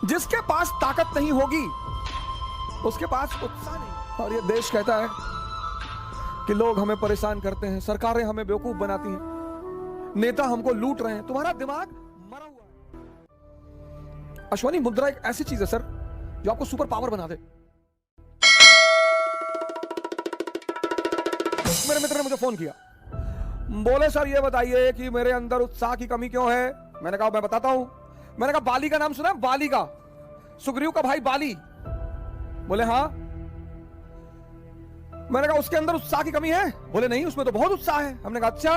जिसके पास ताकत नहीं होगी उसके पास उत्साह नहीं। और ये देश कहता है कि लोग हमें परेशान करते हैं, सरकारें हमें बेवकूफ बनाती हैं, नेता हमको लूट रहे हैं। तुम्हारा दिमाग मरा हुआ है। अश्वनी मुद्रा एक ऐसी चीज है सर जो आपको सुपर पावर बना दे। मेरे मित्र ने मुझे फोन किया, बोले सर ये बताइए कि मेरे अंदर उत्साह की कमी क्यों है। मैंने कहा मैं बताता हूं। मैंने कहा बाली का नाम सुना? बाली का, सुग्रीव का भाई बाली। बोले हाँ। मैंने कहा उसके अंदर उत्साह की कमी है? बोले नहीं, उसमें तो बहुत उत्साह है। हमने कहा अच्छा,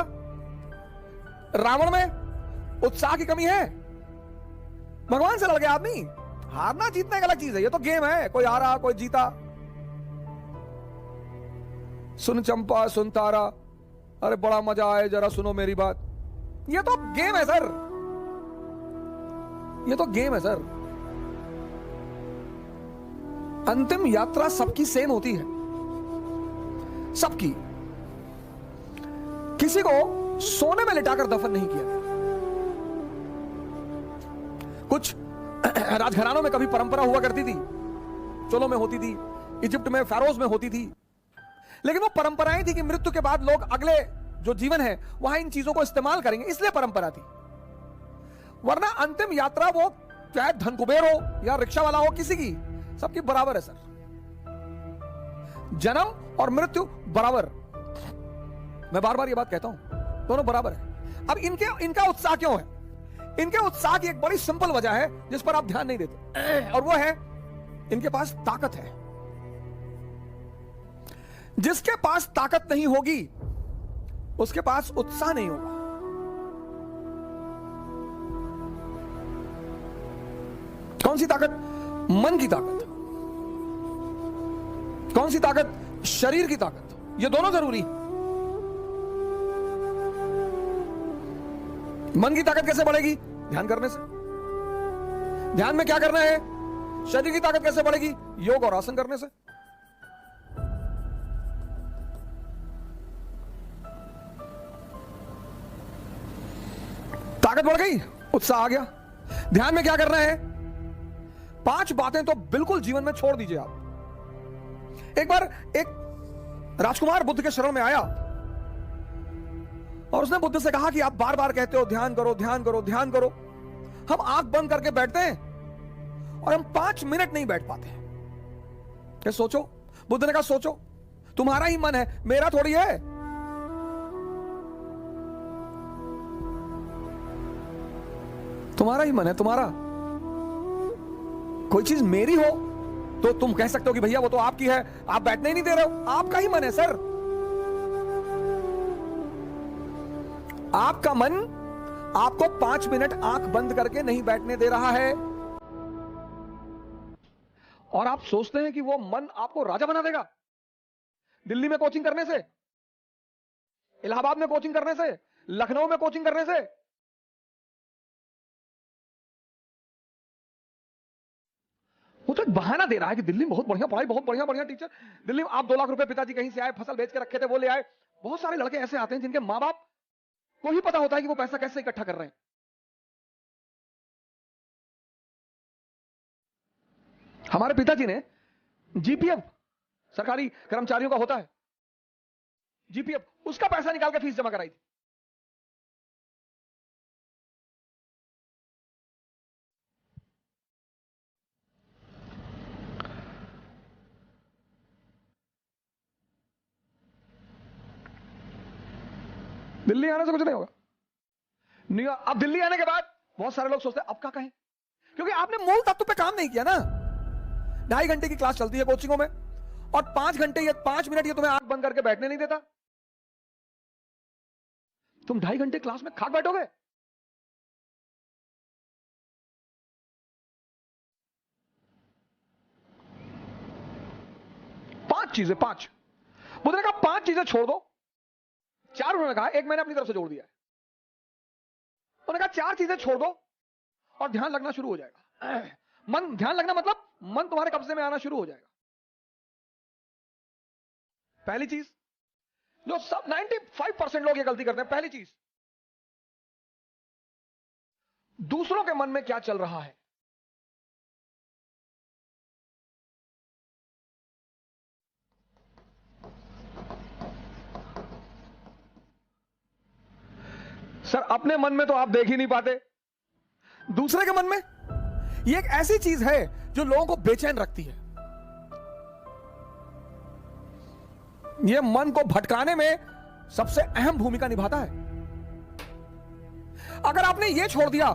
रावण में उत्साह की कमी है? भगवान से लड़ गया आदमी। हारना जीतना एक अलग चीज है, ये तो गेम है, कोई हारा कोई जीता। सुन चंपा सुन तारा, अरे बड़ा मजा आए जरा सुनो मेरी बात। ये तो गेम है सर, ये तो गेम है सर। अंतिम यात्रा सबकी सेम होती है, सबकी। किसी को सोने में लिटाकर दफन नहीं किया। कुछ राजघरानों में कभी परंपरा हुआ करती थी, चोलों में होती थी, इजिप्ट में फेरोज में होती थी, लेकिन वो परंपराएं थी कि मृत्यु के बाद लोग अगले जो जीवन है वहां इन चीजों को इस्तेमाल करेंगे, इसलिए परंपरा थी। वरना अंतिम यात्रा वो चाहे धन कुबेर हो या रिक्शा वाला हो, किसी की, सबकी बराबर है सर। जन्म और मृत्यु बराबर। मैं बार बार ये बात कहता हूं, दोनों बराबर है। अब इनका उत्साह क्यों है? इनके उत्साह की एक बड़ी सिंपल वजह है जिस पर आप ध्यान नहीं देते, और वो है इनके पास ताकत है। जिसके पास ताकत नहीं होगी उसके पास उत्साह नहीं होगा। कौन सी ताकत? मन की ताकत। कौन सी ताकत? शरीर की ताकत। ये दोनों जरूरी। मन की ताकत कैसे बढ़ेगी? ध्यान करने से। ध्यान में क्या करना है? शरीर की ताकत कैसे बढ़ेगी? योग और आसन करने से। ताकत बढ़ गई, उत्साह आ गया। ध्यान में क्या करना है? 5 बातें तो बिल्कुल जीवन में छोड़ दीजिए आप। एक बार एक राजकुमार बुद्ध के शरण में आया और उसने बुद्ध से कहा कि आप बार बार कहते हो ध्यान करो ध्यान करो ध्यान करो, हम आंख बंद करके बैठते हैं और हम 5 मिनट नहीं बैठ पाते। क्या सोचो? बुद्ध ने कहा सोचो, तुम्हारा ही मन है, मेरा थोड़ी है। तुम्हारा ही मन है, तुम्हारा। कोई चीज मेरी हो तो तुम कह सकते हो कि भैया वो तो आपकी है, आप बैठने ही नहीं दे रहे हो। आपका ही मन है सर। आपका मन आपको 5 मिनट आंख बंद करके नहीं बैठने दे रहा है, और आप सोचते हैं कि वो मन आपको राजा बना देगा। दिल्ली में कोचिंग करने से, इलाहाबाद में कोचिंग करने से, लखनऊ में कोचिंग करने से, वो तो एक बहाना दे रहा है कि दिल्ली में बहुत बढ़िया पढ़ाई, बहुत बढ़िया बढ़िया टीचर। दिल्ली में आप 2 लाख रुपए पिताजी कहीं से आए, फसल बेच के रखे थे, वो ले आए। बहुत सारे लड़के ऐसे आते हैं जिनके मां बाप को ही पता होता है कि वो पैसा कैसे इकट्ठा कर रहे हैं। हमारे पिताजी ने जीपीएफ, सरकारी कर्मचारियों का होता है जीपीएफ, उसका पैसा निकाल के फीस जमा कराई थी। दिल्ली आने से कुछ नहीं होगा। अब दिल्ली आने के बाद बहुत सारे लोग सोचते हैं अब क्या कहें, क्योंकि आपने मूल तत्व पे काम नहीं किया ना। 2.5 घंटे की क्लास चलती है कोचिंगों में, और 5 घंटे या 5 मिनट ये तुम्हें आंख बंद करके बैठने नहीं देता। तुम 2.5 घंटे क्लास में खाक बैठोगे? पांच चीजें, 5 बुद्ध ने कहा 5 चीजें छोड़ दो। 4 उन्होंने कहा, एक मैंने अपनी तरफ से जोड़ दिया है। उन्होंने कहा 4 चीजें छोड़ दो और ध्यान लगना शुरू हो जाएगा। मन, ध्यान लगना मतलब मन तुम्हारे कब्जे में आना शुरू हो जाएगा। पहली चीज जो सब 95% लोग ये गलती करते हैं, पहली चीज, दूसरों के मन में क्या चल रहा है। सर अपने मन में तो आप देख ही नहीं पाते, दूसरे के मन में। ये एक ऐसी चीज है जो लोगों को बेचैन रखती है। ये मन को भटकाने में सबसे अहम भूमिका निभाता है। अगर आपने ये छोड़ दिया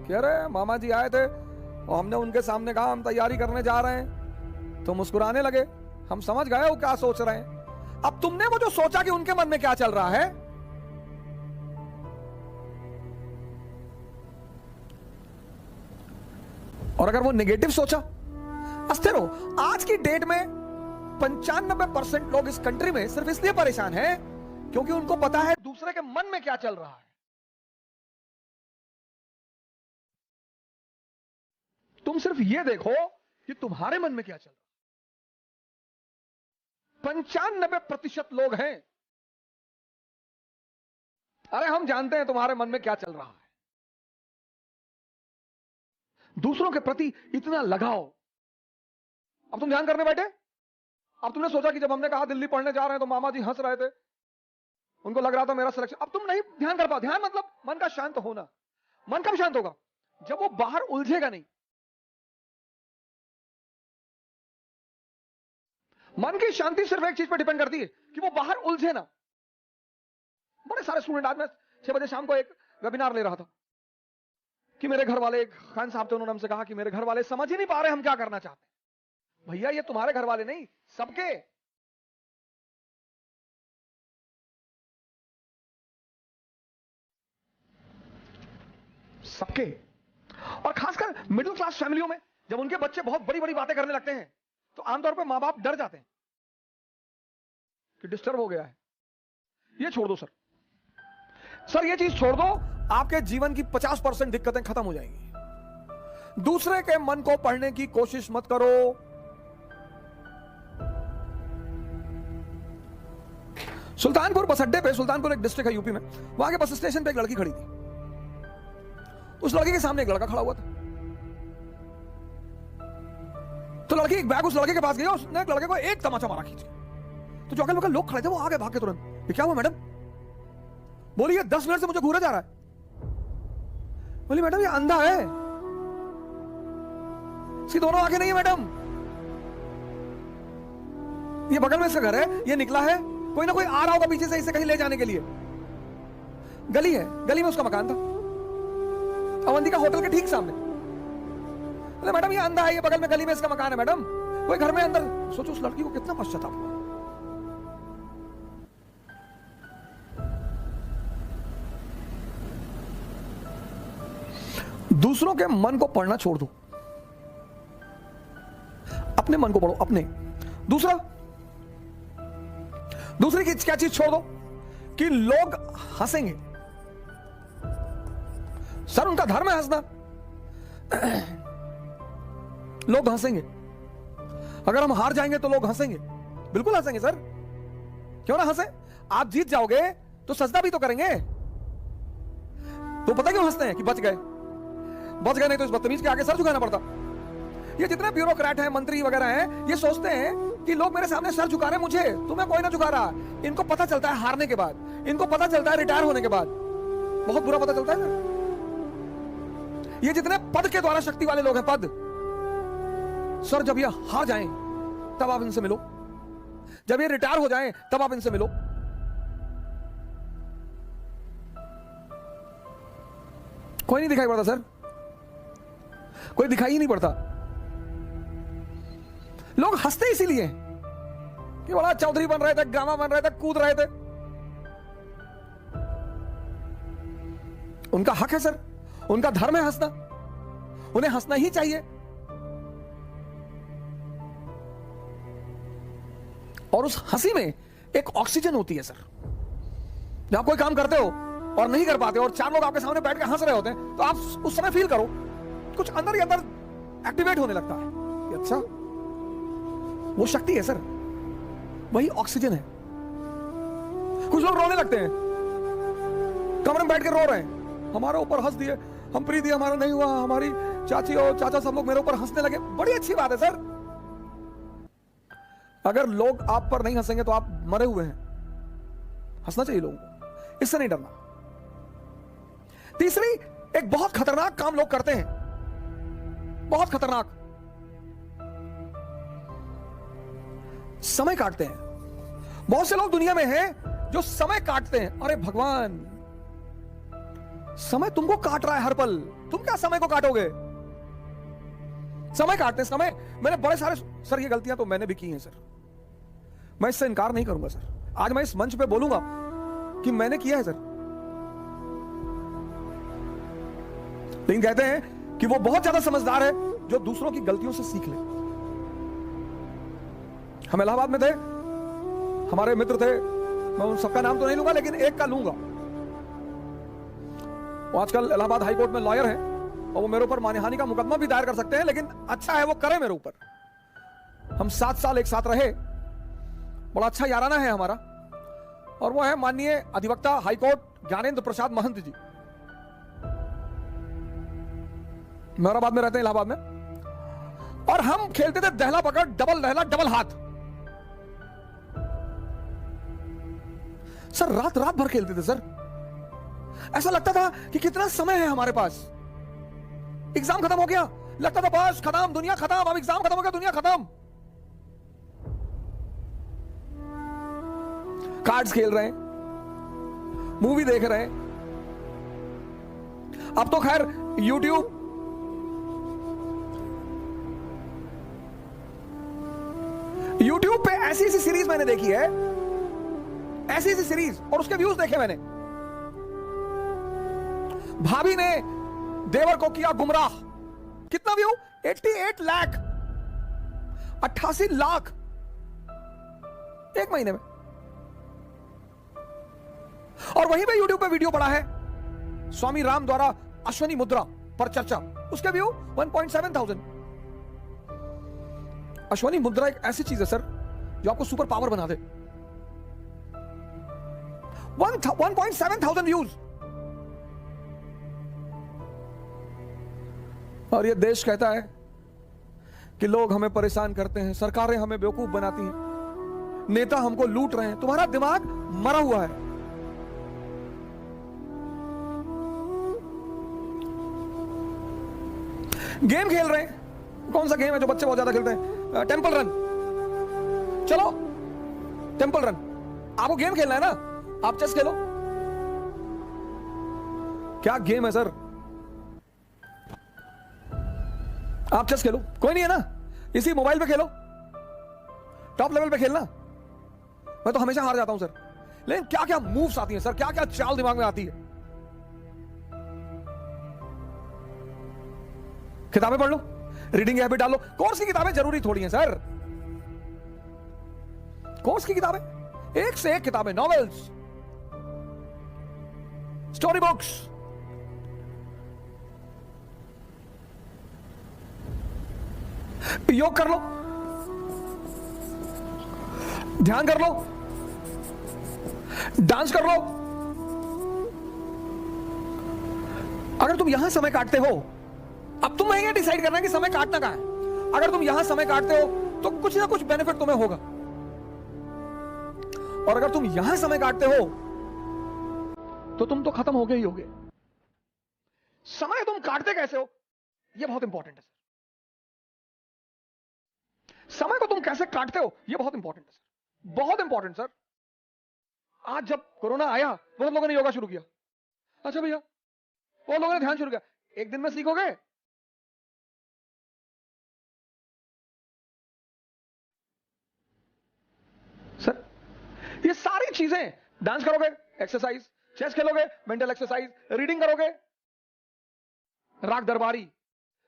कि अरे मामा जी आए थे और हमने उनके सामने कहा हम तैयारी करने जा रहे हैं, तो मुस्कुराने लगे, हम समझ गए वो क्या सोच रहे हैं। अब तुमने वो जो सोचा कि उनके मन में क्या चल रहा है, और अगर वो नेगेटिव सोचा, अस्थिर हो। आज की डेट में 95% लोग इस कंट्री में सिर्फ इसलिए परेशान हैं क्योंकि उनको पता है दूसरे के मन में क्या चल रहा है। तुम सिर्फ ये देखो कि तुम्हारे मन में क्या चल रहा है। 95% लोग हैं, अरे हम जानते हैं तुम्हारे मन में क्या चल रहा है। दूसरों के प्रति इतना लगाव। अब तुम ध्यान करने बैठे, अब तुमने सोचा कि जब हमने कहा दिल्ली पढ़ने जा रहे हैं तो मामा जी हंस रहे थे, उनको लग रहा था मेरा सिलेक्शन। अब तुम नहीं ध्यान कर पा। ध्यान मतलब मन का शांत होना। मन कब शांत होगा? जब वो बाहर उलझेगा नहीं। मन की शांति सिर्फ एक चीज पर डिपेंड करती है कि वो बाहर उलझे ना। बड़े सारे स्टूडेंट, आज मैं 6 बजे शाम को एक वेबिनार ले रहा था कि मेरे घर वाले, एक खान साहब थे, उन्होंने हमसे कहा कि मेरे घर वाले समझ ही नहीं पा रहे हम क्या करना चाहते हैं। भैया ये तुम्हारे घर वाले नहीं, सबके। सबके। और खासकर मिडिल क्लास फैमिलियों में जब उनके बच्चे बहुत बड़ी बड़ी बातें करने लगते हैं तो आमतौर पर मां बाप डर जाते हैं कि डिस्टर्ब हो गया है। ये छोड़ दो सर, सर ये चीज छोड़ दो, आपके जीवन की 50% दिक्कतें खत्म हो जाएंगी। दूसरे के मन को पढ़ने की कोशिश मत करो। सुल्तानपुर बस अड्डे पे, सुल्तानपुर एक डिस्ट्रिक्ट है यूपी में, वहां के बस स्टेशन पे एक लड़की खड़ी थी। उस लड़की के सामने एक लड़का खड़ा हुआ था। तो लड़की एक बैग उस लड़के के पास गई और उसने लड़के को एक तमाचा मारा खींच के। तो जो अगल बगल लोग खड़े थे वो आगे भाग के तुरंत, ये क्या हुआ मैडम? बोली ये 10 मिनट से मुझे घूरा जा रहा है। बोली मैडम ये अंधा है, इसकी दोनों आंखें नहीं है मैडम। ये बगल में इसका घर है, ये निकला है, कोई ना कोई आ रहा होगा पीछे से इसे कहीं ले जाने के लिए। गली है, गली में उसका मकान था, अवंतिका होटल के ठीक सामने। अरे मैडम ये अंधा है, ये बगल में गली में इसका मकान है मैडम, कोई घर में अंदर। सोचो उस लड़की को कितना पश्चाताप हुआ। दूसरों के मन को पढ़ना छोड़ दो, अपने मन को पढ़ो। अपने दूसरी की क्या चीज छोड़ दो कि लोग हंसेंगे। सर उनका धर्म है हंसना, लोग हंसेंगे। अगर हम हार जाएंगे तो लोग हंसेंगे, बिल्कुल हंसेंगे सर, क्यों ना हंसे। आप जीत जाओगे तो सजदा भी तो करेंगे। तो पता क्यों हंसते हैं? कि बच गए नहीं तो इस बदतमीज के आगे सर झुकाना पड़ता। ये जितने ब्यूरोक्रेट हैं, मंत्री वगैरह हैं, ये सोचते हैं कि लोग मेरे सामने सर झुका रहे हैं, मुझे तुम्हें कोई ना झुका रहा। इनको पता चलता है हारने के बाद, इनको पता चलता है रिटायर होने के बाद, बहुत बुरा पता चलता है सर। ये जितने पद के द्वारा शक्ति वाले लोग हैं, पद, सर जब ये हार जाएं तब आप इनसे मिलो, जब ये रिटायर हो जाएं तब आप इनसे मिलो। कोई नहीं दिखाई पड़ता सर, कोई दिखाई ही नहीं पड़ता। लोग हंसते इसीलिए कि बड़ा चौधरी बन रहे थे, गामा बन रहे थे, कूद रहे थे। उनका हक है सर, उनका धर्म है हंसना, उन्हें हंसना ही चाहिए। और उस हंसी में एक ऑक्सीजन होती है सर। जब आप कोई काम करते हो और नहीं कर पाते और 4 लोग आपके सामने बैठ के हंस रहे होते हैं तो आप उस समय फील करो कुछ अंदर ही अंदर एक्टिवेट होने लगता है। अच्छा, वो शक्ति है सर, वही ऑक्सीजन है। कुछ लोग रोने लगते हैं, कमरे में बैठ के रो रहे हैं, हमारे ऊपर हंस दिए, हम प्रीत दिए, हमारा नहीं हुआ, हमारी चाची और चाचा सब लोग मेरे ऊपर हंसने लगे। बड़ी अच्छी बात है सर। अगर लोग आप पर नहीं हंसेंगे तो आप मरे हुए हैं। हंसना चाहिए लोगों को, इससे नहीं डरना। तीसरी, एक बहुत खतरनाक काम लोग करते हैं, बहुत खतरनाक, समय काटते हैं। बहुत से लोग दुनिया में हैं जो समय काटते हैं। अरे भगवान, समय तुमको काट रहा है हर पल, तुम क्या समय को काटोगे? समय काटते हैं, समय। मैंने बड़े सारे, सर ये गलतियां तो मैंने भी की हैं सर, मैं इससे इनकार नहीं करूंगा सर। आज मैं इस मंच पे बोलूंगा कि मैंने किया है सर। लेकिन कहते हैं कि वो बहुत ज्यादा समझदार है जो दूसरों की गलतियों से सीख ले। हम इलाहाबाद में थे, हमारे मित्र थे, मैं उन सबका नाम तो नहीं लूंगा लेकिन एक का लूंगा। वो आजकल इलाहाबाद हाई कोर्ट में लॉयर है और वो मेरे ऊपर मानहानि का मुकदमा भी दायर कर सकते हैं, लेकिन अच्छा है वो करे मेरे ऊपर। हम 7 साल एक साथ रहे, बड़ा अच्छा याराना है हमारा, और वो है माननीय अधिवक्ता हाईकोर्ट ज्ञानेंद्र प्रसाद महंत जी। मेहराबाद में रहते हैं, इलाहाबाद में। और हम खेलते थे दहला पकड़, डबल दहला, डबल हाथ। सर रात रात भर खेलते थे सर। ऐसा लगता था कि कितना समय है हमारे पास। एग्जाम खत्म हो गया, लगता था बस खत्म, दुनिया खत्म, अब एग्जाम खत्म हो गया, दुनिया खत्म। कार्ड्स खेल रहे हैं, मूवी देख रहे हैं। अब तो खैर यूट्यूब पे ऐसी ऐसी सीरीज मैंने देखी है, ऐसी ऐसी सीरीज, और उसके व्यूज देखे मैंने। भाभी ने देवर को किया गुमराह, कितना व्यू? 88 लाख, 88 लाख एक महीने में। और वहीं पे यूट्यूब पे वीडियो पड़ा है स्वामी राम द्वारा अश्वनी मुद्रा पर चर्चा, उसके व्यू 1.7,000। अश्वनी मुद्रा एक ऐसी चीज है सर जो आपको सुपर पावर बना दे। 1.7,000 व्यूज। और ये देश कहता है कि लोग हमें परेशान करते हैं, सरकारें हमें बेवकूफ बनाती हैं, नेता हमको लूट रहे हैं। तुम्हारा दिमाग मरा हुआ है। गेम खेल रहे हैं, कौन सा गेम है जो बच्चे बहुत ज्यादा खेलते हैं? Temple run. चलो टेंपल रन, आपको गेम खेलना है ना, आप चेस खेलो। क्या गेम है सर? आप चेस खेलो, कोई नहीं है ना, इसी मोबाइल पे खेलो, टॉप लेवल पे खेलना। मैं तो हमेशा हार जाता हूं सर। लेकिन क्या क्या मूव्स आती हैं सर, क्या क्या चाल दिमाग में आती है। किताबें पढ़ लो, रीडिंग हैबिट डालो। कोर्स की किताबें जरूरी थोड़ी हैं सर। कोर्स की किताबें, एक से एक किताबें, नॉवेल्स, स्टोरी बुक्स। योग कर लो, ध्यान कर लो, डांस कर लो। अगर तुम यहां समय काटते हो, अब तुम ये डिसाइड करना कि समय काटना कहां है। अगर तुम यहां समय काटते हो तो कुछ ना कुछ बेनिफिट तुम्हें होगा, और अगर तुम यहां समय काटते हो तो तुम तो खत्म हो गए ही होगे। समय तुम काटते कैसे हो, यह बहुत इंपॉर्टेंट है सर। समय को तुम कैसे काटते हो, यह बहुत इंपॉर्टेंट है सर, बहुत इंपॉर्टेंट सर। आज जब कोरोना आया, बहुत लोगों ने योगा शुरू किया। अच्छा भैया, बहुत लोगों ने ध्यान शुरू किया। एक दिन में सीखोगे? सर ये सारी चीजें, डांस करोगे एक्सरसाइज, चेस खेलोगे मेंटल एक्सरसाइज, रीडिंग करोगे, राग दरबारी,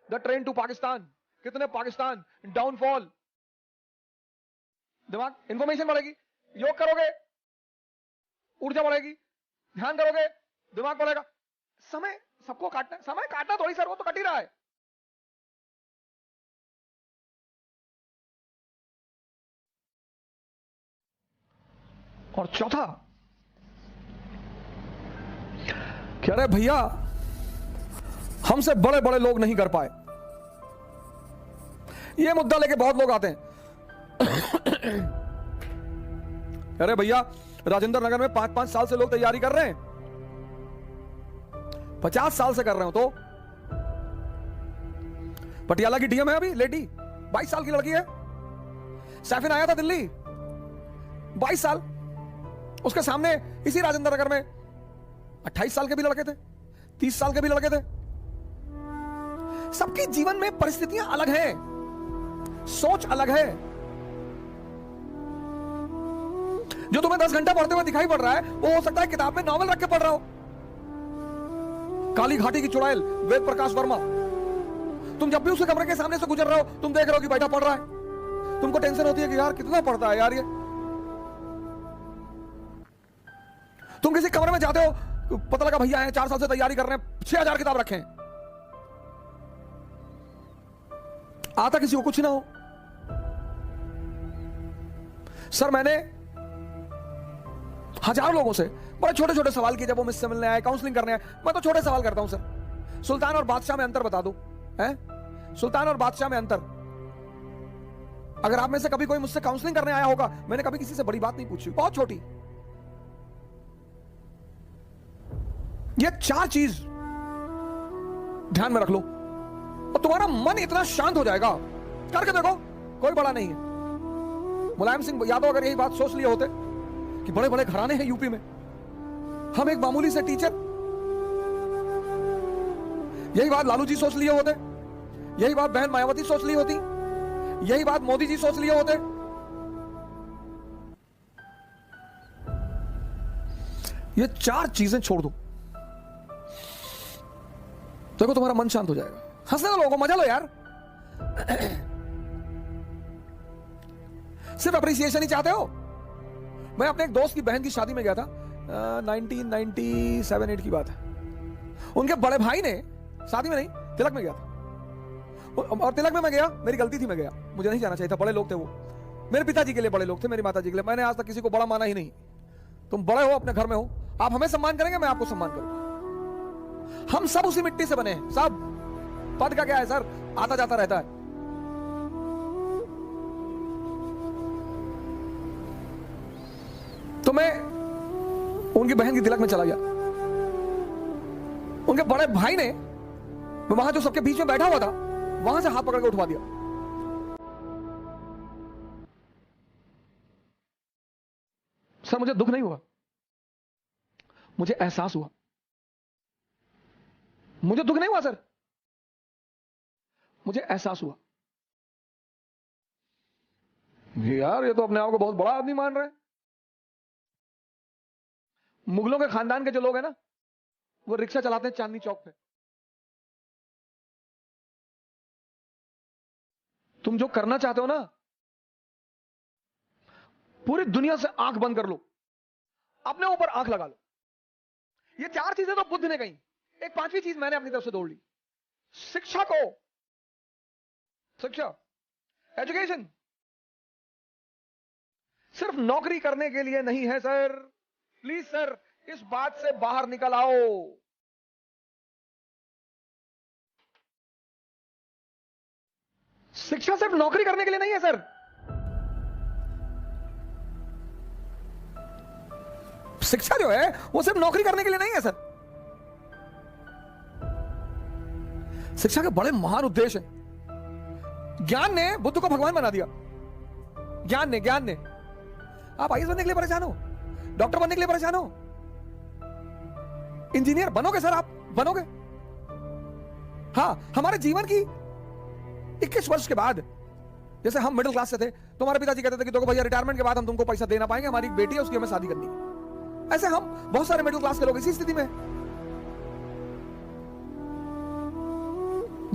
द ट्रेन टू पाकिस्तान, कितने पाकिस्तान, डाउनफॉल, दिमाग, इंफॉर्मेशन बढ़ेगी। योग करोगे, ऊर्जा बढ़ेगी। ध्यान करोगे, दिमाग बढ़ेगा। समय सबको काटना है, समय काटना थोड़ी सर, वो तो कट ही रहा है। और चौथा, कह रहे भैया हमसे बड़े बड़े लोग नहीं कर पाए, ये मुद्दा लेके बहुत लोग आते हैं। अरे भैया राजेंद्र नगर में 5-5 साल से लोग तैयारी कर रहे हैं, 50 साल से कर रहे हो तो पटियाला की डीएम है अभी लेडी, 22 साल की लड़की है। सैफिन आया था दिल्ली, 22 साल। उसके सामने इसी राजेंद्र नगर में 28 साल के भी लड़के थे, 30 साल के भी लड़के थे। सबके जीवन में परिस्थितियां अलग हैं, सोच अलग है। जो तुम्हें 10 घंटा पढ़ते हुए दिखाई पड़ रहा है, वो हो सकता है किताब में नॉवल रख के पढ़ रहा हो। काली घाटी की चुड़ैल वेद प्रकाश वर्मा, तुम जब भी उसके कमरे के सामने से गुजर रहे हो, तुम देख रहे हो कि बैठा पढ़ रहा है। तुमको टेंशन होती है कि यार कितना पढ़ता है यार ये। तुम किसी कमरे में जाते हो, पता लगा भैया है 4 साल से तैयारी कर रहे हैं, 6000 किताब रखे हैं। आता किसी को कुछ ना हो। सर मैंने हजारों लोगों से बड़े छोटे छोटे सवाल किए जब वो मुझसे मिलने आए, काउंसलिंग करने आए। मैं तो छोटे सवाल करता हूं सर, सुल्तान और बादशाह में अंतर बता दो। सुल्तान और बादशाह में अंतर। अगर आप में से कभी कोई मुझसे काउंसलिंग करने आया होगा, मैंने कभी किसी से बड़ी बात नहीं पूछी, बहुत छोटी। ये 4 चीज ध्यान में रख लो और तुम्हारा मन इतना शांत हो जाएगा। करके देखो, कोई बड़ा नहीं है। मुलायम सिंह यादव अगर यही बात सोच लिए होते कि बड़े बड़े घराने हैं यूपी में, हम एक मामूली से टीचर, यही बात लालू जी सोच लिए होते, यही बात बहन मायावती सोच ली होती, यही बात मोदी जी सोच लिए होते। ये 4 चीजें छोड़ दो, देखो तुम्हारा मन शांत हो जाएगा। हंसने दो लोगों को, मजा लो यार। सिर्फ अप्रिसिएशन ही चाहते हो। मैं अपने एक दोस्त की बहन की शादी में गया था, 1997-8 की बात है। उनके बड़े भाई ने, शादी में नहीं, तिलक में गया था। और तिलक में मैं गया, मेरी गलती थी, मैं गया, मुझे नहीं जाना चाहिए था। बड़े लोग थे वो, मेरे पिताजी के लिए बड़े लोग थे, मेरी माता जी के लिए। मैंने आज तक किसी को बड़ा माना ही नहीं। तुम बड़े हो, अपने घर में हो, आप हमें सम्मान करेंगे, मैं आपको सम्मान करूंगा। हम सब उसी मिट्टी से बने हैं, सब। पद का क्या है सर, आता जाता रहता है। तो मैं उनकी बहन की तिलक में चला गया। उनके बड़े भाई ने, वहां जो सबके बीच में बैठा हुआ था, वहां से हाथ पकड़ के उठवा दिया। सर मुझे दुख नहीं हुआ, मुझे एहसास हुआ। मुझे दुख नहीं हुआ सर, मुझे एहसास हुआ यार ये तो अपने आप को बहुत बड़ा आदमी मान रहे हैं। मुगलों के खानदान के जो लोग हैं ना, वो रिक्शा चलाते हैं चांदनी चौक पे। तुम जो करना चाहते हो ना, पूरी दुनिया से आंख बंद कर लो, अपने ऊपर आंख लगा लो। ये 4 चीजें तो बुद्ध ने कही, एक 5वीं चीज मैंने अपनी तरफ से दौड़ ली। शिक्षा को, शिक्षा, एजुकेशन सिर्फ नौकरी करने के लिए नहीं है सर। प्लीज सर, इस बात से बाहर निकल आओ। शिक्षा सिर्फ नौकरी करने के लिए नहीं है सर। शिक्षा जो है वो सिर्फ नौकरी करने के लिए नहीं है सर। शिक्षा के बड़े महान उद्देश्य हैं। ज्ञान ने बुद्ध को भगवान बना दिया। ज्ञान ने आप आईएएस बनने के लिए परेशान हो, डॉक्टर बनने के लिए परेशान हो, इंजीनियर बनोगे सर, आप बनोगे। हां, हमारे जीवन की 21 वर्ष के बाद, जैसे हम मिडिल क्लास से थे, तो हमारे पिताजी कहते थे कि देखो भैया रिटायरमेंट के बाद हम तुमको पैसा दे ना पाएंगे, हमारी एक बेटी है उसकी हमें शादी करनी है। ऐसे हम बहुत सारे मिडिल क्लास के लोग इसी स्थिति में।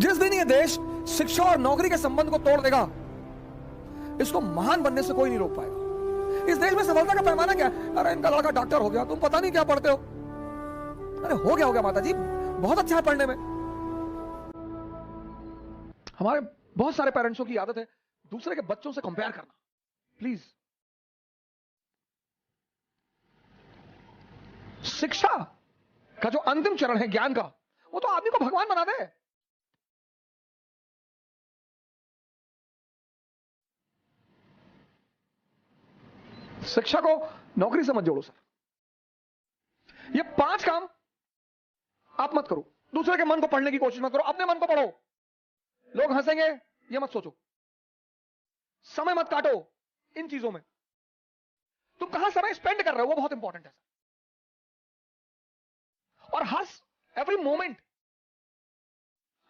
जिस दिन ये देश शिक्षा और नौकरी के संबंध को तोड़ देगा, इसको महान बनने से कोई नहीं रोक पाएगा। इस देश में सफलता का पैमाना क्या है? अरे इनका लड़का डॉक्टर हो गया, तुम पता नहीं क्या पढ़ते हो। अरे हो गया माता जी, बहुत अच्छा है पढ़ने में। हमारे बहुत सारे पेरेंट्सों की आदत है दूसरे के बच्चों से कंपेयर करना। प्लीज, शिक्षा का जो अंतिम चरण है ज्ञान का, वो तो आदमी को भगवान बना दे। शिक्षा को नौकरी से मत जोड़ो सर। ये 5 काम आप मत करो, दूसरे के मन को पढ़ने की कोशिश मत करो, अपने मन को पढ़ो। लोग हंसेंगे ये मत सोचो, समय मत काटो इन चीजों में। तुम कहां समय स्पेंड कर रहे हो वो बहुत इंपॉर्टेंट है। और हर एवरी मोमेंट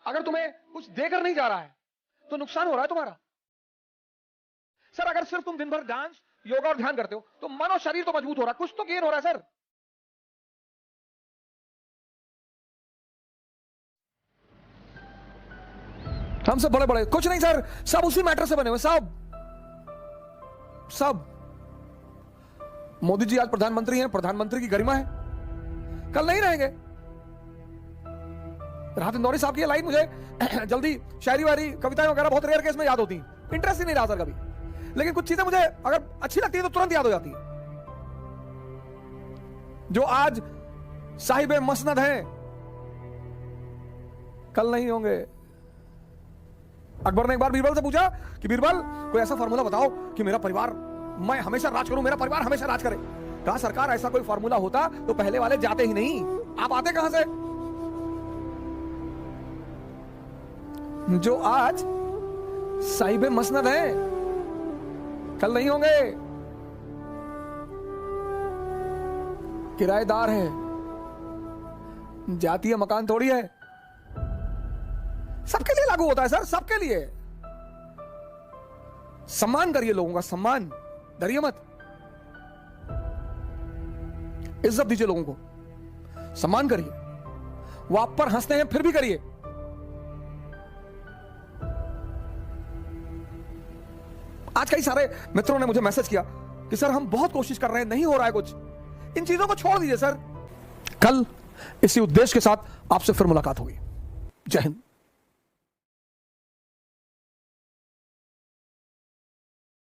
अगर तुम्हें कुछ देकर नहीं जा रहा है तो नुकसान हो रहा है तुम्हारा। सर अगर सिर्फ तुम दिन भर डांस, योगा और ध्यान करते हो तो मन और शरीर तो मजबूत हो रहा है, कुछ तो गेन हो रहा है सर। हम सब बड़े बड़े कुछ नहीं सर, सब उसी मैटर से बने हुए, सब। मोदी जी आज प्रधानमंत्री हैं, प्रधानमंत्री की गरिमा है, कल नहीं रहेंगे। राहत इंदौरी साहब की लाइन मुझे जल्दी शायरी वारी कविताएं वगैरह बहुत रेयर केस में याद होती, इंटरेस्ट ही नहीं रहा सर कभी, लेकिन कुछ चीजें मुझे अगर अच्छी लगती है तो तुरंत याद हो जाती है। जो आज साहिब मसनद हैं कल नहीं होंगे। अकबर ने एक बार बीरबल से पूछा कि बीरबल कोई ऐसा फार्मूला बताओ कि मेरा परिवार, मैं हमेशा राज करूं, मेरा परिवार हमेशा राज करे। कहा सरकार ऐसा कोई फार्मूला होता तो पहले वाले जाते ही नहीं, आप आते कहां से? जो आज साहिब मसनद है कल नहीं होंगे, किराएदार है, जाती है मकान थोड़ी है, सबके लिए लागू होता है सर, सबके लिए। सम्मान करिए लोगों का, सम्मान डरिए मत, इज्जत दीजिए लोगों को, सम्मान करिए। वो आप पर हंसते हैं फिर भी करिए। आज कई सारे मित्रों ने मुझे मैसेज किया कि सर हम बहुत कोशिश कर रहे हैं, नहीं हो रहा है कुछ, इन चीजों को छोड़ दीजिए सर। कल इसी उद्देश्य के साथ आपसे फिर मुलाकात होगी। जय हिंद।